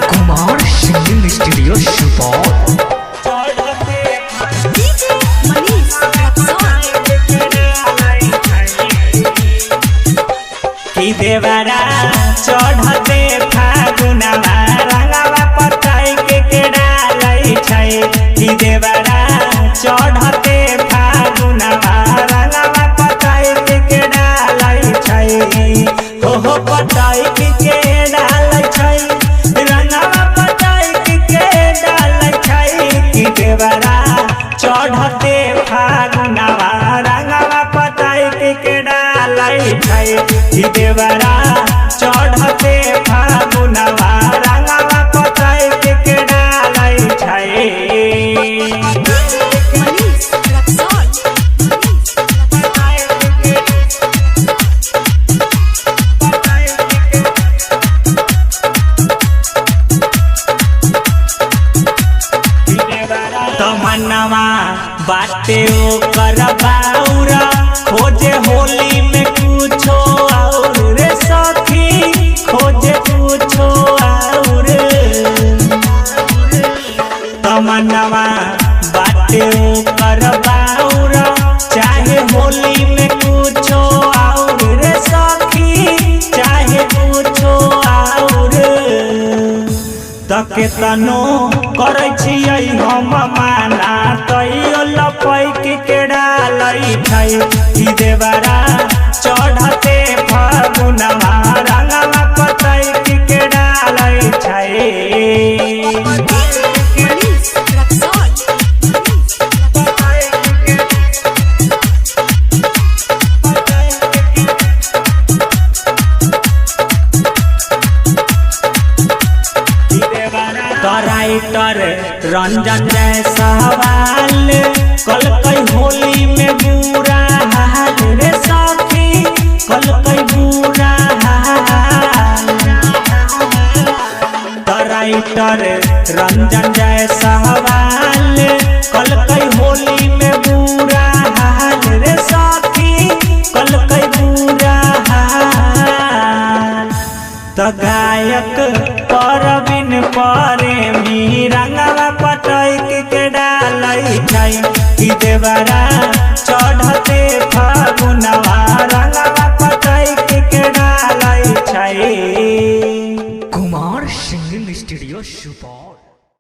Kumar singing studio Supaul. देवरा चढ़ते फागुनवा रंगवा पताई के डालै छै। देवरा चढ़ते फागुनवा रंगवा पताई के डालै छै। हो पताई के डालै छै रंगवा पताई के डालै छै। देवरा चढ़ते फागुनवा रंगवा पताई के डालै छै। देवरा चढ़ते फागुनवा रंगवा पताई के डालै छै। तमन्नवा बाटे ओकर बाउरा खोजे होली में कुछो और रे सखी खोजे कुछो और। तमन्नवा बाटे ओकर बाउरा चाहे होली में कुछो और रे सखी चाहे कुछो और। तके तनो करै छियै हम माना तैयो लपैक के डालै छै। देवरा चढ़ते फागुनवा रंगवा पताई के डालै छै। राइटर रंजन जय सवाल कल कई होली में बुरा हाल रे सखी कल कई बुरा हाल। राइटर रंजन जय सवाल कल कई होली में बुरा हाल रे सखी कल कई बुरा हाल। त गायक परबिन प्रेमी रंगवा पताई के डालै छै। देवरा चढ़ते फागुनवा रंगवा पताई के डालै छै। Kumar singing studio Supaul.